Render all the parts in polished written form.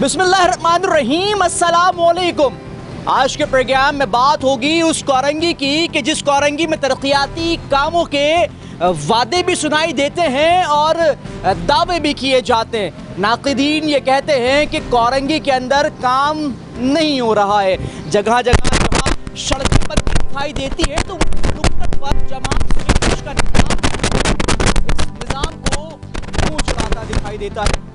बिस्मिल्लाहिर्रहमानिर्रहीम, अस्सलामुअलैकुम। आज के प्रोग्राम में बात होगी उस कोरंगी की कि जिस कोरंगी में तरक्याती कामों के वादे भी सुनाई देते हैं और दावे भी किए जाते हैं। नाक़िदीन ये कहते हैं कि कोरंगी के अंदर काम नहीं हो रहा है। जगह जगह जहाँ सड़कें बनती दिखाई देती है तो नुक्कड़ पर जमात का निज़ाम को मुँह चढ़ाता दिखाई देता है।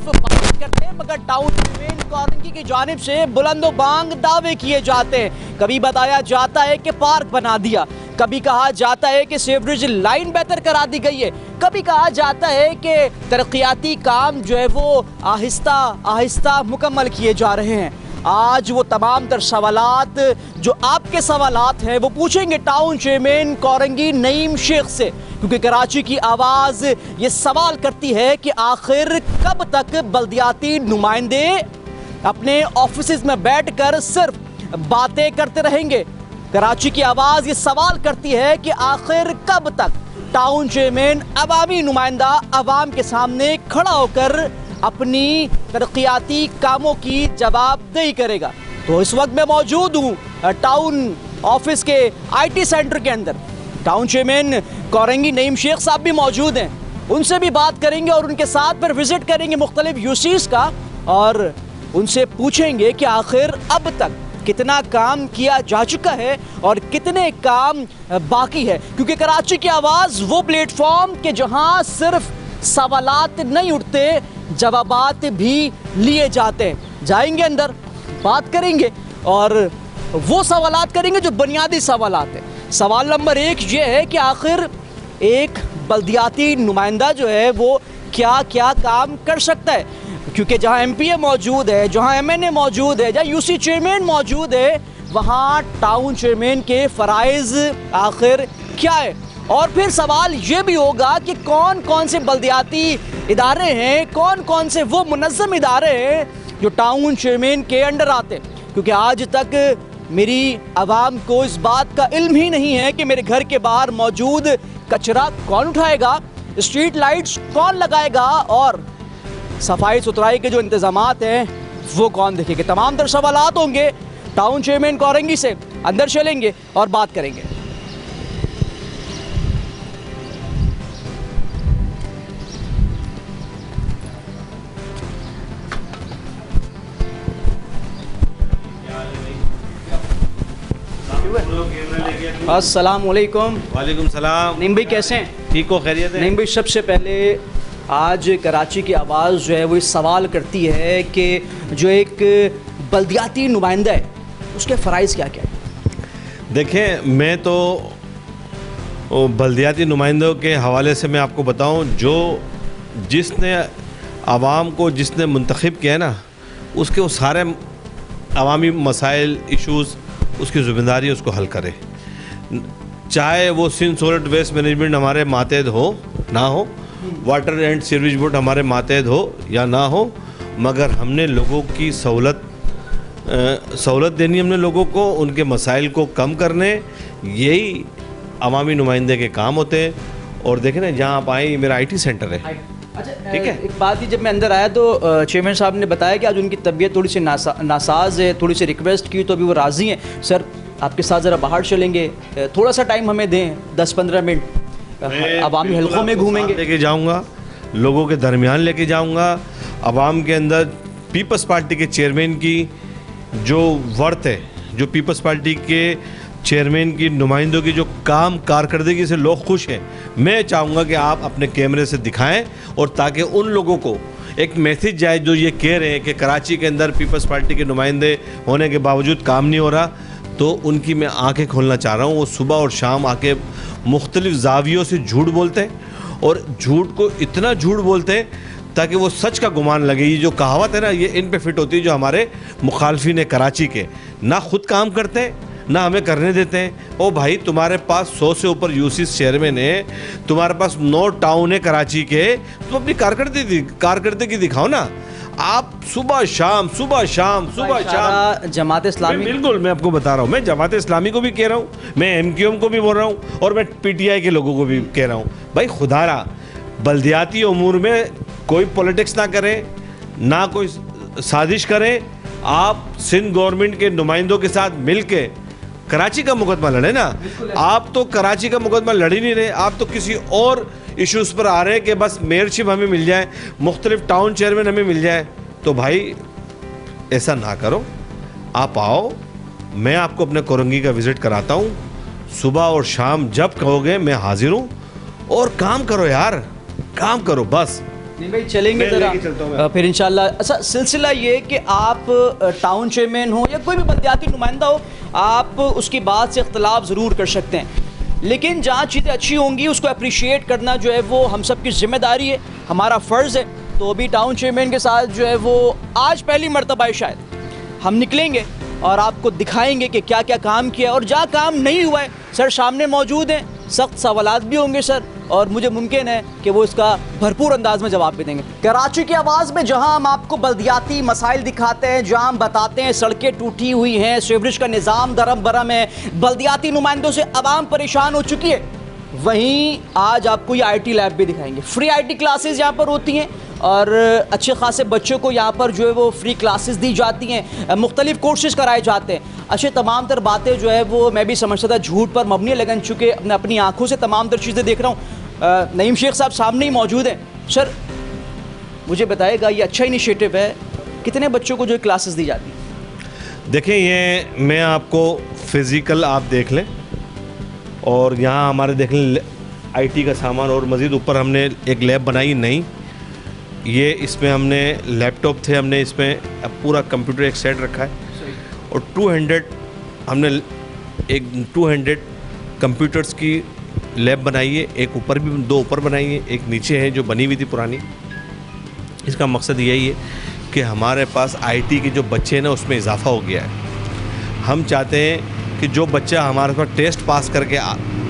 बात करते हैं मगर टाउन में कोरंगी की जानिब से बुलंदोबांग दावे किए जाते हैं। कभी बताया जाता है कि पार्क बना दिया, कभी कहा जाता है कि सीवरेज लाइन बेहतर करा दी गई है, कभी कहा जाता है कि तरक्याती काम जो है वो आहिस्ता आहिस्ता मुकम्मल किए जा रहे हैं। आज वो तमाम तर सवालात जो आपके सवालात हैं वो पूछेंगे टाउन चेयरमैन कोरंगी नईम शेख से, क्योंकि कराची की आवाज़ ये सवाल करती है कि आखिर कब तक बल्दियाती नुमाइंदे अपने ऑफिस में बैठकर सिर्फ बातें करते रहेंगे। कराची की आवाज़ ये सवाल करती है कि आखिर कब तक टाउन चेयरमैन अवामी नुमाइंदा अवाम के सामने खड़ा होकर अपनी तरक्याती कामों की जवाबदेही करेगा। तो इस वक्त मैं मौजूद हूँ टाउन ऑफिस के IT सेंटर के अंदर। टाउन चेयरमैन कोरंगी नईम शेख साहब भी मौजूद हैं, उनसे भी बात करेंगे और उनके साथ फिर विजिट करेंगे मुख्तलिफ यूसीज का और उनसे पूछेंगे कि आखिर अब तक कितना काम किया जा चुका है और कितने काम बाकी है। क्योंकि कराची की आवाज़ वो प्लेटफॉर्म के जहां सिर्फ सवालात नहीं उठते, जवाबात भी लिए जाते हैं। जाएंगे अंदर, बात करेंगे और वो सवालात करेंगे जो बुनियादी सवालात हैं। सवाल नंबर 1 ये है कि आखिर एक बल्दियाती नुमाइंदा जो है वो क्या क्या काम कर सकता है, क्योंकि जहाँ MPA मौजूद है, जहाँ MNA मौजूद है, जहाँ UC चेयरमैन मौजूद है, वहाँ टाउन चेयरमैन के फ़राइज़ आखिर क्या है। और फिर सवाल ये भी होगा कि कौन कौन से बल्दियाती इदारे हैं, कौन कौन से वो मुनज़्ज़म इदारे हैं जो टाउन चेयरमैन के अंडर आते हैं। क्योंकि आज तक मेरी आवाम को इस बात का इल्म ही नहीं है कि मेरे घर के बाहर मौजूद कचरा कौन उठाएगा, स्ट्रीट लाइट्स कौन लगाएगा और सफाई सुथराई के जो इंतज़ामात हैं वो कौन देखेंगे। तमाम तर सवालात होंगे। टाउन चेयरमैन कोरंगी से अंदर चलेंगे और बात करेंगे। अस्सलाम वालेकुम। वालेकुम सलाम। नईम भाई कैसे हैं? ठीक हो, खैरियत है? नईम भाई सबसे पहले आज कराची की आवाज़ जो है वो इस सवाल करती है कि जो एक बल्दियाती नुमाइंदा है उसके फ़राइज़ क्या क्या है? देखें, मैं तो बल्दियाती नुमाइंदों के हवाले से मैं आपको बताऊं, जो जिसने आवाम को जिसने मुंतखब किया ना, उसके वो सारे अवामी मसाइल इश्यूज़ उसकी ज़िम्मेदारी उसको हल करे। चाहे वो सिंध सॉलिड वेस्ट मैनेजमेंट हमारे मातहत हो ना हो, वाटर एंड सीवरेज बोर्ड हमारे मातहत हो या ना हो, मगर हमने लोगों की सहूलत देनी, हमने लोगों को उनके मसाइल को कम करने, यही अवामी नुमाइंदे के काम होते हैं। और देखें ना, जहाँ आप आए, मेरा IT सेंटर है। अच्छा, ठीक है। एक बात ही, जब मैं अंदर आया तो चेयरमैन साहब ने बताया कि आज उनकी तबीयत थोड़ी सी नासाज है, थोड़ी सी रिक्वेस्ट की तो अभी वो राज़ी हैं। सर आपके साथ ज़रा बाहर चलेंगे, थोड़ा सा टाइम हमें दें, 10-15 मिनट अवामी हल्कों में घूमेंगे, लेके जाऊंगा, लोगों के दरमियान लेके जाऊंगा। अवाम के अंदर पीपल्स पार्टी के चेयरमैन की जो वर्थ है, जो पीपल्स पार्टी के चेयरमैन की नुमाइंदों की जो काम कारकर्दगी से लोग खुश हैं, मैं चाहूँगा कि आप अपने कैमरे से दिखाएं और ताकि उन लोगों को एक मैसेज जाए जो ये कह रहे हैं कि कराची के अंदर पीपल्स पार्टी के नुमाइंदे होने के बावजूद काम नहीं हो रहा, तो उनकी मैं आंखें खोलना चाह रहा हूँ। वो सुबह और शाम आके मुख्तलिफ जावियों से झूठ बोलते हैं और झूठ को इतना झूठ बोलते हैं ताकि वो सच का गुमान लगे। ये जो कहावत है ना, ये इन पे फिट होती है जो हमारे मुखालफिन कराची के ना खुद काम करते हैं ना हमें करने देते हैं। ओ भाई, तुम्हारे पास 100 से ऊपर यूसी चेयरमैन है, तुम्हारे पास 9 टाउन है कराची के, तुम अपनी कारकर्दगी दिखाओ ना। आप सुबह शाम जमात इस्लामी, बिल्कुल मैं आपको बता रहा हूँ, मैं जमात इस्लामी को भी कह रहा हूँ, मैं MQM को भी बोल रहा हूँ और मैं PTI के लोगों को भी कह रहा हूँ, भाई खुदारा बल्दियाती उमूर में कोई पॉलिटिक्स ना करें, ना कोई साजिश करें। आप सिंध गवर्नमेंट के नुमाइंदों के साथ मिलके कराची का मुकदमा लड़े ना। आप तो कराची का मुकदमा लड़ ही नहीं रहे, आप तो किसी और इश्यूज़ पर आ रहे हैं कि बस मेयरशिप हमें मिल जाए, मुख्तलिफ टाउन चेयरमैन हमें मिल जाए। तो भाई ऐसा ना करो, आप आओ, मैं आपको अपने कोरंगी का विज़िट कराता हूँ। सुबह और शाम जब कहोगे मैं हाजिर हूँ। और काम करो यार, काम करो बस। नहीं भाई चलेंगे मैं लेके चलता हूँ ज़रा फिर इंशाल्लाह। अच्छा सिलसिला ये कि आप टाउन चेयरमैन हो या कोई भी बल्दियाती नुमाइंदा हो, आप उसकी बात से इख्तलाफ ज़रूर कर सकते हैं, लेकिन जहाँ चीज़ें अच्छी होंगी उसको अप्रिशिएट करना जो है वो हम सब की जिम्मेदारी है, हमारा फ़र्ज़ है। तो अभी टाउन चेयरमैन के साथ जो है वो आज पहली मरतबा है शायद हम निकलेंगे और आपको दिखाएंगे कि क्या क्या काम किया और जहाँ काम नहीं हुआ है सर सामने मौजूद हैं, सख्त सवालात भी होंगे सर, और मुझे मुमकिन है कि वो इसका भरपूर अंदाज में जवाब भी देंगे। कराची की आवाज़ में जहां हम आपको बल्दियाती मसाइल दिखाते हैं, जहां हम बताते हैं सड़कें टूटी हुई हैं, सीवरेज का निज़ाम दरम बरम है, बल्दियाती नुमाइंदों से आवाम परेशान हो चुकी है, वहीं आज आपको ये IT लैब भी दिखाएंगे। फ्री IT क्लासेस यहाँ पर होती हैं और अच्छे खासे बच्चों को यहाँ पर जो है वो फ्री क्लासेस दी जाती हैं, मुख्तलिफ कोर्सेज़ कराए जाते हैं। अच्छे तमाम तर बातें जो है वो मैं भी समझता था झूठ पर मबनी, लगन चुके अपनी आंखों से तमाम तर चीज़ें देख रहा हूँ। नईम शेख साहब सामने ही मौजूद हैं। सर मुझे बताएगा ये अच्छा इनिशिएटिव है, कितने बच्चों को जो क्लासेस दी जाती हैं? देखें, ये मैं आपको फ़िज़िकल आप देख लें और यहाँ हमारे देख लें IT का सामान, और मज़ीद ऊपर हमने एक लैब बनाई नहीं, ये इसमें हमने लैपटॉप थे, हमने इसमें पूरा कंप्यूटर एक सेट रखा है और 200 हमने एक 200 कंप्यूटर्स की लैब बनाई है। एक ऊपर भी, 2 ऊपर बनाई है, एक नीचे है जो बनी हुई थी पुरानी। इसका मकसद यही है कि हमारे पास IT के जो बच्चे हैं ना उसमें इजाफा हो गया है। हम चाहते हैं कि जो बच्चा हमारे पास टेस्ट पास करके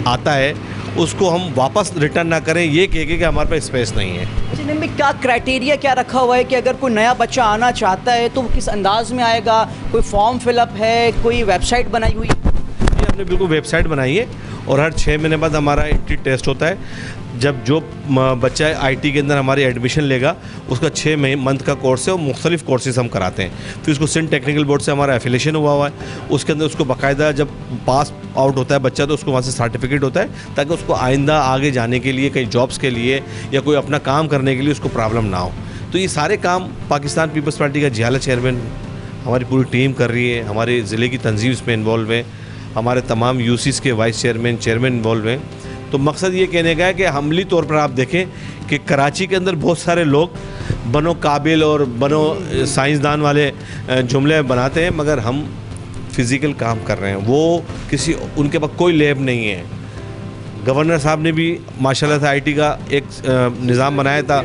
आता है उसको हम वापस रिटर्न ना करें ये कह के कि हमारे पास स्पेस नहीं है। अच्छा में क्या क्राइटेरिया क्या रखा हुआ है कि अगर कोई नया बच्चा आना चाहता है तो वो किस अंदाज में आएगा? कोई फॉर्म फिलअप है, कोई वेबसाइट बनाई हुई है? ये हमने बिल्कुल वेबसाइट बनाई है और हर 6 महीने बाद हमारा एंट्री टेस्ट होता है। जब जो बच्चा IT के अंदर हमारी एडमिशन लेगा उसका 6 मंथ का कोर्स है और मुख्तलिफ कोर्सेज हम कराते हैं। फिर उसको सिंध टेक्निकल बोर्ड से हमारा एफिलेशन हुआ है, उसके अंदर उसको बाकायदा जब पास आउट होता है बच्चा तो उसको वहाँ से सर्टिफिकेट होता है ताकि उसको आइंदा आगे जाने के लिए, कहीं जॉब्स के लिए या कोई अपना काम करने के लिए उसको प्रॉब्लम ना हो। तो ये सारे काम पाकिस्तान पीपल्स पार्टी का जियाला चेयरमैन हमारी पूरी टीम कर रही है, हमारे ज़िले की तंजीम इसमें इन्वॉल्व है, हमारे तमाम UCs के वाइस चेयरमैन इन्वॉल्व हैं। तो मकसद ये कहने का है कि अमली तौर पर आप देखें कि कराची के अंदर बहुत सारे लोग बनो काबिल और बनो साइंसदान वाले जुमले बनाते हैं, मगर हम फिज़िकल काम कर रहे हैं। वो किसी उनके पास कोई लैब नहीं है। गवर्नर साहब ने भी माशाल्लाह से IT का एक निज़ाम बनाया था,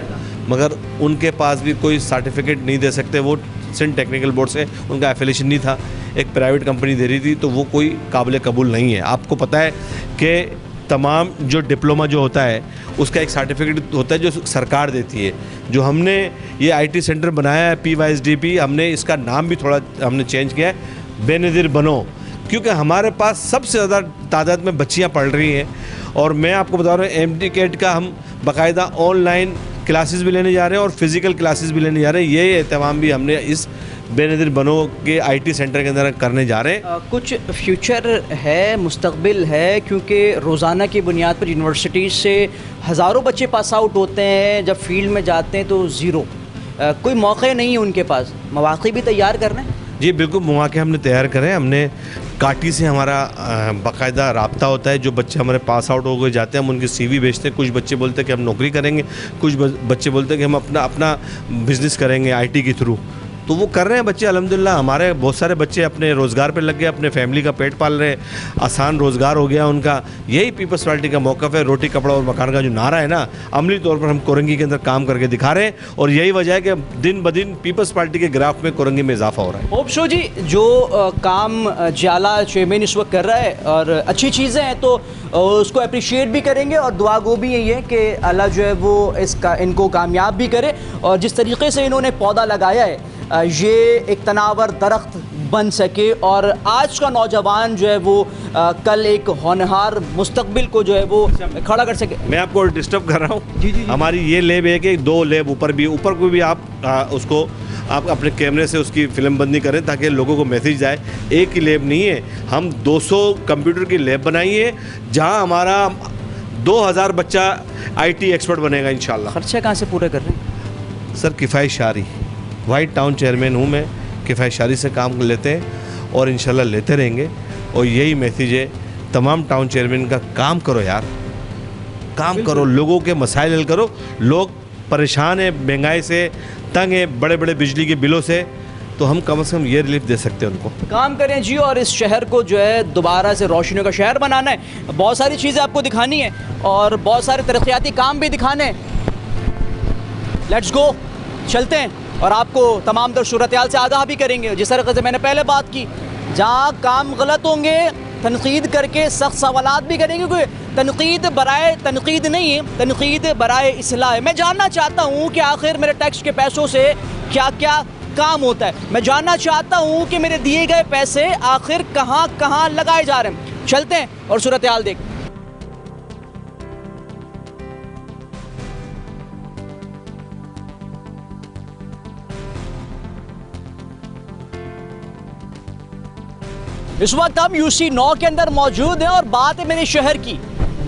मगर उनके पास भी कोई सर्टिफिकेट नहीं दे सकते। वो सिंध टेक्निकल बोर्ड से उनका एफिलेशन नहीं था, एक प्राइवेट कंपनी दे रही थी, तो वो कोई काबिल कबूल नहीं है। आपको पता है कि तमाम जो डिप्लोमा जो होता है उसका एक सर्टिफिकेट होता है जो सरकार देती है। जो हमने ये IT सेंटर बनाया है PYSDP, हमने इसका नाम भी थोड़ा हमने चेंज किया है बेनज़ीर बनो, क्योंकि हमारे पास सबसे ज़्यादा तादाद में बच्चियाँ पढ़ रही हैं। और मैं आपको बता रहा हूँ MD-CAT का हम बाकायदा ऑनलाइन क्लासेस भी लेने जा रहे हैं और फिज़िकल क्लासेस भी लेने जा रहे हैं। ये एहतमाम भी हमने इस बेनज़ीर बनो के IT सेंटर के अंदर करने जा रहे हैं। कुछ फ्यूचर है, मुस्तकबिल है, क्योंकि रोज़ाना की बुनियाद पर यूनिवर्सिटी से हज़ारों बच्चे पास आउट होते हैं, जब फील्ड में जाते हैं तो ज़ीरो, कोई मौके नहीं है उनके पास, मौक़े भी तैयार करना है। जी बिल्कुल, मौक़े हमने तैयार करें। हमने काटी से हमारा बाकायदा रब्ता होता है। जो बच्चे हमारे पास आउट हो गए जाते हैं हम उनकी CV भेजते हैं। कुछ बच्चे बोलते हैं कि हम नौकरी करेंगे, कुछ बच्चे बोलते हैं कि हम अपना बिज़नेस करेंगे IT के थ्रू। तो वो कर रहे हैं बच्चे अल्हम्दुलिल्लाह। हमारे बहुत सारे बच्चे अपने रोज़गार पे लग गए, अपने फैमिली का पेट पाल रहे हैं, आसान रोज़गार हो गया उनका। यही पीपल्स पार्टी का मौक़िफ़ है। रोटी कपड़ा और मकान का जो नारा है ना, अमली तौर पर हम कोरंगी के अंदर काम करके दिखा रहे हैं और यही वजह है कि दिन ब दिन पीपल्स पार्टी के ग्राफ में कोरंगी में इजाफा हो रहा है। होप शो जी, जो काम जियाला चेयरमैन इस वक्त कर रहा है और अच्छी चीज़ें हैं तो उसको अप्रिशिएट भी करेंगे और दुआ गो भी यही है कि अल्लाह जो है वो इनको कामयाब भी करे। और जिस तरीके से इन्होंने पौधा लगाया है, ये एक तनावर दरख्त बन सके और आज का नौजवान जो है वो कल एक होनहार मुस्तकबिल को जो है वो खड़ा कर सके। मैं आपको डिस्टर्ब कर रहा हूँ। जी। हमारी ये लैब है कि 2 लैब ऊपर को भी आप उसको आप अपने कैमरे से उसकी फिल्म बंदी करें ताकि लोगों को मैसेज जाए। एक ही लैब नहीं है, हम 200 कंप्यूटर की लैब बनाई है जहां हमारा 2000 बच्चा आईटी एक्सपर्ट बनेगा इंशाल्लाह। खर्चा कहाँ से पूरे कर रहे हैं सर? किफ़ायत शारी, वाइट टाउन चेयरमैन हूँ मैं, किफ़ायत शारी से काम लेते हैं और इंशाल्लाह लेते रहेंगे। और यही मैसेज है तमाम टाउन चेयरमैन का, काम करो यार, काम करो, लोगों के मसाइल हल करो। लोग परेशान है, महंगाई से तंग है, बड़े बड़े बिजली के बिलों से, तो हम कम से कम ये रिलीफ दे सकते हैं उनको। काम करें जी और इस शहर को जो है दोबारा से रोशनियों का शहर बनाना है। बहुत सारी चीज़ें आपको दिखानी है और बहुत सारे तरक्याती काम भी दिखाने हैं। लेट्स गो, चलते हैं और आपको तमाम तर सूरत-ए-हाल से आगाह भी करेंगे। जिस तरह से मैंने पहले बात की, जहाँ काम गलत होंगे तनकीद करके सख्त सवालात भी करेंगे, क्योंकि तनकीद बराए तनकीद नहीं है, तनकीद बराए इस्लाह है। मैं जानना चाहता हूँ कि आखिर मेरे टैक्स के पैसों से क्या क्या काम होता है। मैं जानना चाहता हूँ कि मेरे दिए गए पैसे आखिर कहाँ कहाँ लगाए जा रहे हैं। चलते हैं और सूरत-ए-हाल देख। इस वक्त हम यूसी 9 के अंदर मौजूद हैं और बात है मेरे शहर की।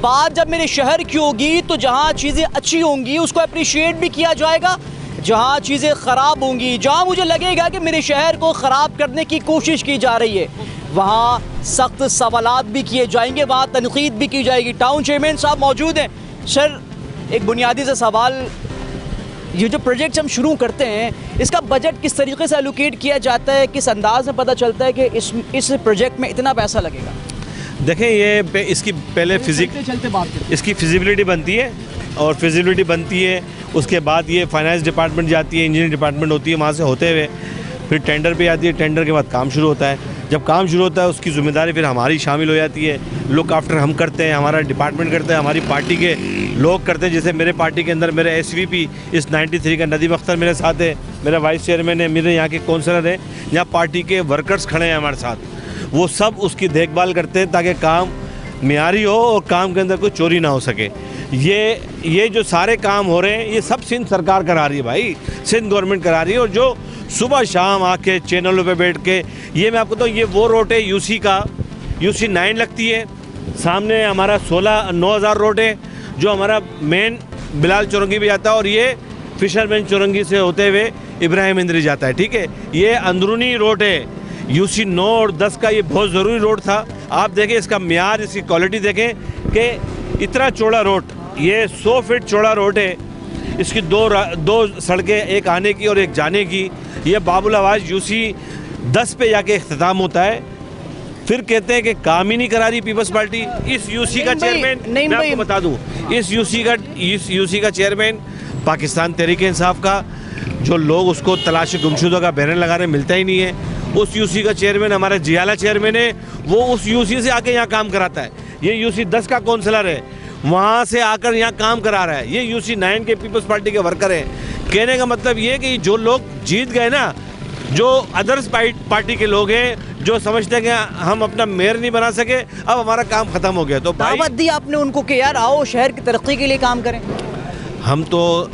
बात जब मेरे शहर की होगी तो जहाँ चीज़ें अच्छी होंगी उसको अप्रिशिएट भी किया जाएगा, जहाँ चीज़ें ख़राब होंगी, जहाँ मुझे लगेगा कि मेरे शहर को ख़राब करने की कोशिश की जा रही है, वहाँ सख्त सवालात भी किए जाएंगे, वहाँ तनकीद भी की जाएगी। टाउन चेयरमैन साहब मौजूद हैं। सर, एक बुनियादी सा सवाल, ये जो प्रोजेक्ट हम शुरू करते हैं इसका बजट किस तरीके से एलोकेट किया जाता है, किस अंदाज में पता चलता है कि इस प्रोजेक्ट में इतना पैसा लगेगा? देखें, ये इसकी पहले इसकी फिजिबिलिटी बनती है और फिजिबिलिटी बनती है, उसके बाद ये फाइनेंस डिपार्टमेंट जाती है, इंजीनियरिंग डिपार्टमेंट होती है, वहाँ से होते हुए फिर टेंडर पे आती है, टेंडर के बाद काम शुरू होता है। जब काम शुरू होता है उसकी ज़िम्मेदारी फिर हमारी शामिल हो जाती है, लुक आफ्टर हम करते हैं, हमारा डिपार्टमेंट करते हैं, हमारी पार्टी के लोग करते हैं। जैसे मेरे पार्टी के अंदर मेरे SVP इस 93 का नदीम अख्तर मेरे साथ है, मेरा वाइस चेयरमैन है, मेरे यहाँ के काउंसलर हैं, यहाँ पार्टी के वर्कर्स खड़े हैं हमारे साथ, वो सब उसकी देखभाल करते हैं ताकि काम मियारी हो और काम के अंदर कोई चोरी ना हो सके। ये जो सारे काम हो रहे हैं ये सब सिंध सरकार करा रही है भाई, सिंध गवर्नमेंट करा रही है। और जो सुबह शाम आके चैनलों पे बैठ के, ये मैं आपको तो ये वो रोड है यूसी का, यूसी 9 लगती है, सामने हमारा 9,000 रोड है जो हमारा मेन बिलाल चौरंगी भी जाता है और ये फिशरमैन चौरंगी से होते हुए इब्राहिम इंद्री जाता है। ठीक है, ये अंदरूनी रोड है। यूसी 9 और 10 का ये बहुत ज़रूरी रोड था। आप देखें इसका म्यार, इसकी क्वालिटी देखें कि इतना चौड़ा रोड, ये 100 फीट चौड़ा रोड है। इसकी दो सड़कें, एक आने की और एक जाने की। ये बाबुल आवाज़ यूसी 10 पे जाके इख्तिताम होता है। फिर कहते हैं कि काम ही नहीं करा रही पीपल्स पार्टी। इस यूसी का चेयरमैन, मैं आपको बता दूं, इस यूसी का चेयरमैन पाकिस्तान तहरीक इंसाफ का, जो लोग उसको तलाश गुमशुदा का बैनर लगा रहे मिलता ही नहीं है। उस यूसी का चेयरमैन हमारा जियाला चेयरमैन है, वो उस यूसी से आके यहाँ काम कराता है। ये यूसी 10 का काउंसलर है, वहाँ से आकर यहाँ काम करा रहा है। ये यूसी 9 के पीपल्स पार्टी के वर्कर हैं। कहने का मतलब ये कि जो लोग जीत गए ना, जो अदर्स पार्टी के लोग हैं, जो समझते हैं कि हम अपना मेयर नहीं बना सके, अब हमारा काम ख़त्म हो गया, तो दावत दी आपने उनको कि यार आओ शहर की तरक्की के लिए काम करें। हम तो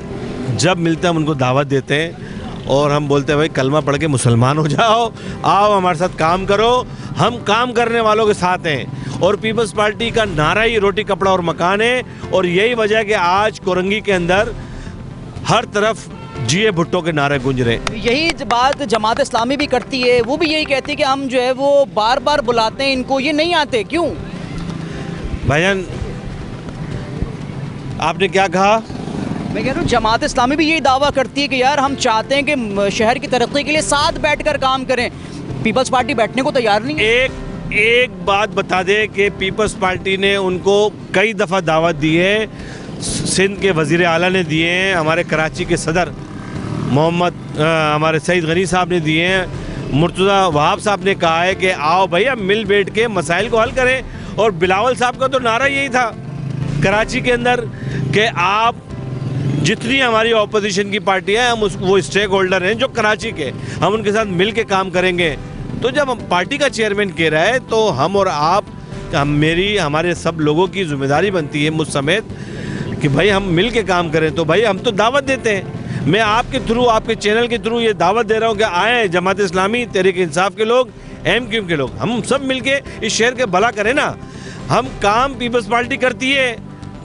जब मिलते हैं हम उनको दावत देते हैं और हम बोलते हैं भाई कलमा पढ़ के मुसलमान हो जाओ, आओ हमारे साथ काम करो। हम काम करने वालों के साथ हैं और पीपल्स पार्टी का नारा ही रोटी कपड़ा और मकान है। और यही वजह है कि आज कोरंगी के अंदर हर तरफ जिए भुट्टो के नारे गूंज रहे। यही बात जमात इस्लामी भी करती है, वो भी यही कहती है कि हम जो है वो बार बार बुलाते हैं इनको, ये नहीं आते, क्यों? भाईजान आपने क्या कहा? मैं कह रहा हूँ जमात इस्लामी भी यही दावा करती है कि यार हम चाहते हैं कि शहर की तरक्की के लिए साथ बैठकर काम करें। पीपल्स पार्टी बैठने को तैयार नहीं है। एक बात बता दे कि पीपल्स पार्टी ने उनको कई दफ़ा दावत दी है, सिंध के वज़ीर आला ने दिए हैं, हमारे कराची के सदर हमारे सईद गनी साहब ने दिए हैं, मुर्तज़ा वहाब साहब ने कहा है कि आओ भैया मिल बैठ के मसाइल को हल करें। और बिलावल साहब का तो नारा यही था कराची के अंदर कि आप जितनी हमारी ऑपोजिशन की पार्टी है, हम वो स्टेक होल्डर हैं जो कराची के, हम उनके साथ मिल के काम करेंगे। तो जब हम पार्टी का चेयरमैन कह रहा है तो हम और आप हमारे सब लोगों की जिम्मेदारी बनती है मुझ समेत कि भाई हम मिल के काम करें। तो भाई हम तो दावत देते हैं, मैं आपके थ्रू, आपके चैनल के थ्रू ये दावत दे रहा हूँ कि आए जमात इस्लामी, तहरीक इंसाफ के लोग, MQM के लोग, हम सब मिलके इस शहर के भला करें ना। हम काम पीपल्स पार्टी करती है,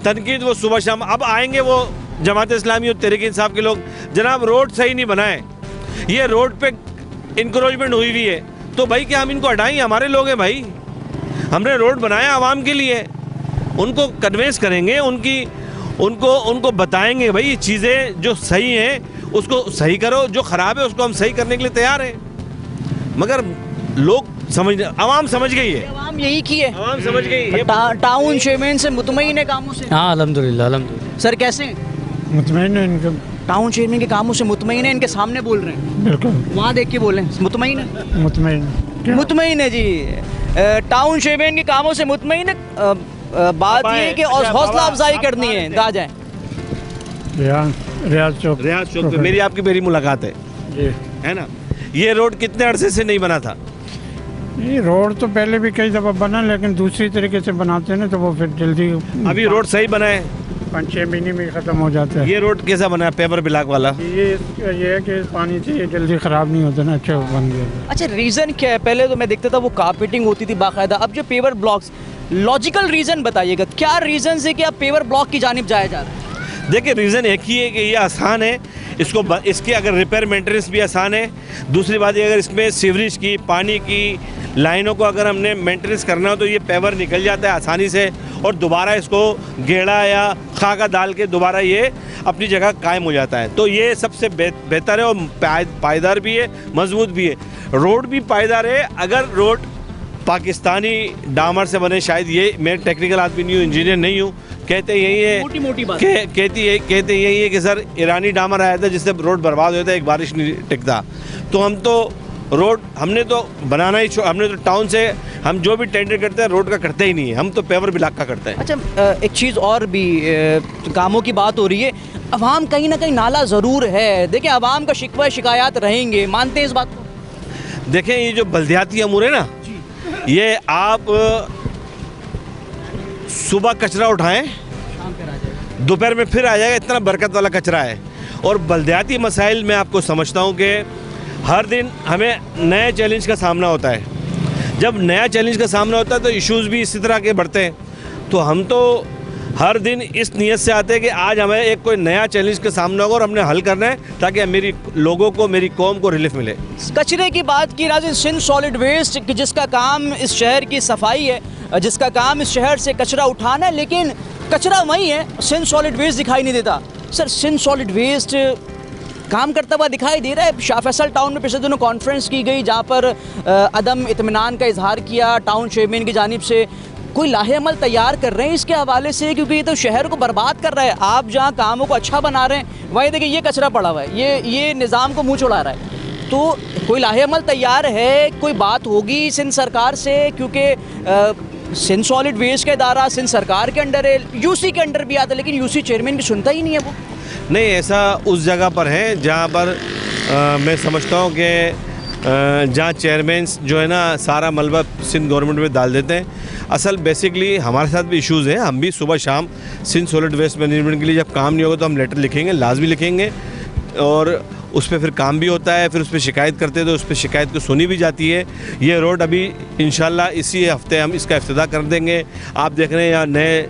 तनकीद वो सुबह शाम, अब आएंगे वो जमात इस्लामी और तहरीक इंसाफ के लोग, जनाब रोड सही नहीं बनाए, ये रोड पे इंक्रोचमेंट हुई हुई है, तो भाई क्या हम इनको हटाएं? हमारे लोग हैं भाई, हमने रोड बनाया आवाम के लिए, उनको कन्वेंस करेंगे, उनको बताएंगे भाई ये चीज़ें जो सही हैं उसको सही करो, जो ख़राब है उसको हम सही करने के लिए तैयार हैं। मगर लोग आवाम समझ गई है, आवाम यही की है, आवाम समझ गई है। टाउन चेयरमैन से मुतमईन है कामों से? हाँ अल्हम्दुलिल्लाह। सर कैसे हैं? मुतमईन है इनके, टाउन चेयरमैन के कामों से मुतमईन है, इनके सामने बोल रहे हैं, बिल्कुल वहाँ देख के बोलें, मुतमईन है? मुतमईन। मुतमईन है जी, टाउन चेयरमैन के कामों से मुतमईन है। बात ये है कि हौसला अफजाई करनी है, कहा जाए। रियाज चौक पे मेरी आपकी मेरी मुलाकात है जी, है ना। ये रोड कितने अरसे से नहीं बना था? ये रोड तो पहले भी कई दफ़ा बना, लेकिन दूसरी तरीके से बनाते हैं ना तो वो फिर जल्दी अभी रोड सही बना है, 5-6 महीने में ख़त्म हो जाता है। ये रोड कैसा बना है? पेपर ब्लॉक वाला। ये है कि पानी से ये जल्दी ख़राब नहीं होता ना, अच्छा बन गया। अच्छा, रीज़न क्या है? पहले तो मैं देखता था वो कारपेटिंग होती थी बाकायदा, अब जो पेवर ब्लॉक्स, लॉजिकल रीज़न बताइएगा, क्या रीज़न है कि अब पेवर ब्लॉक की जानिब जाया जा रहा है? देखिए रीज़न एक ही है कि ये आसान है, इसके अगर रिपेयर मेंटेनेंस भी आसान है। दूसरी बात ये, अगर इसमें सीवरेज की, पानी की लाइनों को अगर हमने मेंटेनेंस करना हो तो ये पेवर निकल जाता है आसानी से, और दोबारा इसको गेड़ा या खाका डाल के दोबारा ये अपनी जगह कायम हो जाता है। तो ये सबसे बेहतर है और पायदार भी है, मजबूत भी है। रोड भी पायदार है। अगर रोड पाकिस्तानी डामर से बने, शायद ये, मैं टेक्निकल आदमी नहीं हूँ, इंजीनियर नहीं हूँ, कहते यही है, मोटी बात कहते यही है कि सर ईरानी डामर आया था जिससे रोड बर्बाद होता है, एक बारिश नहीं टिकता। तो हम तो रोड हमने तो बनाना ही, हमने तो टाउन से हम जो भी टेंडर करते हैं रोड का करते ही नहीं है, हम तो पेवर ब्लॉक का करते हैं। अच्छा, एक चीज़ और भी, कामों की बात हो रही है, अवाम कहीं ना कहीं नाला ज़रूर है। देखिए, अवाम का शिकवा शिकायत रहेंगे, मानते हैं इस बात को? देखें, ये जो बल्दियाती अमूर है ना, ये आप सुबह कचरा उठाएं, दोपहर में फिर आ जाएगा, इतना बरकत वाला कचरा है। और बल्दियाती मसाइल में आपको समझता हूँ कि हर दिन हमें नए चैलेंज का सामना होता है। जब नया चैलेंज का सामना होता है तो इश्यूज़ भी इसी तरह के बढ़ते हैं। तो हम तो हर दिन इस नीयत से आते हैं कि आज हमें एक कोई नया चैलेंज का सामना होगा और हमने हल करना है, ताकि मेरी लोगों को, मेरी कौम को रिलीफ मिले। कचरे की बात की नाज़रीन, सिंध सॉलिड वेस्ट, जिसका काम इस शहर की सफाई है, जिसका काम इस शहर से कचरा उठाना है, लेकिन कचरा वही है, सिंध सॉलिड वेस्ट दिखाई नहीं देता। सर, सिंध सॉलिड वेस्ट काम करता हुआ दिखाई दे रहा है। शाह फैसल टाउन में पिछले दिनों कॉन्फ्रेंस की गई, जहाँ पर अदम इत्मीनान का इजहार किया टाउन चेयरमैन की जानिब से। कोई लाहेअमल तैयार कर रहे हैं इसके हवाले से? क्योंकि ये तो शहर को बर्बाद कर रहा है। आप जहाँ कामों को अच्छा बना रहे हैं, वहीं देखिए ये कचरा पड़ा हुआ है, ये निज़ाम को मुँह चढ़ा रहा है। तो कोई लाहेअमल तैयार है? कोई बात होगी सिंध सरकार से? क्योंकि सिंध सॉलिड वेस्ट का इदारा सिंध सरकार के अंडर है, यूसी के अंडर भी आता है, लेकिन यूसी चेयरमैन की सुनता ही नहीं है वो। नहीं, ऐसा उस जगह पर है जहाँ पर मैं समझता हूँ कि जहाँ चेयरमैन जो है ना सारा मलबा सिंध गवर्नमेंट में डाल देते हैं। असल बेसिकली हमारे साथ भी इश्यूज़ हैं। हम भी सुबह शाम सिंध सॉलिड वेस्ट मैनेजमेंट के लिए जब काम नहीं होगा तो हम लेटर लिखेंगे, लाजमी लिखेंगे, और उस पर फिर काम भी होता है। फिर उस पर शिकायत करते हैं तो उस पर शिकायत को सुनी भी जाती है। ये रोड अभी इंशाल्लाह इसी हफ्ते हम इसका इफ्तिताह कर देंगे। आप देख रहे हैं यहाँ नए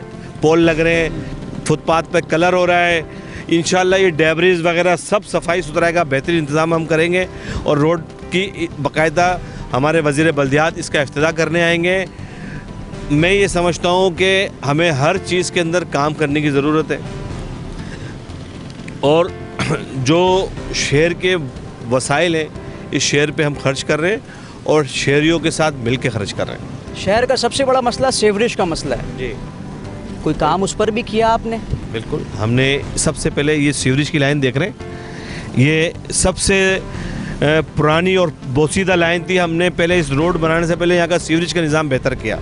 पोल लग रहे हैं, फुटपाथ पे कलर हो रहा है। इंशाल्लाह ये डेब्रिज वगैरह सब सफाई सुथराई का बेहतरीन इंतज़ाम हम करेंगे, और रोड की बाकायदा हमारे वज़ीर बल्दियात इसका इफ्तिताह करने आएंगे। मैं ये समझता हूँ कि हमें हर चीज़ के अंदर काम करने की ज़रूरत है, और जो शहर के वसाइल हैं इस शहर पे हम खर्च कर रहे हैं, और शहरियों के साथ मिल के खर्च कर रहे हैं। शहर का सबसे बड़ा मसला सीवरेज का मसला है जी। कोई काम उस पर भी किया आपने? बिल्कुल, हमने सबसे पहले ये सीवरेज की लाइन देख रहे हैं, ये सबसे पुरानी और बोसीदा लाइन थी। हमने पहले इस रोड बनाने से पहले यहाँ का सीवरेज का निज़ाम बेहतर किया।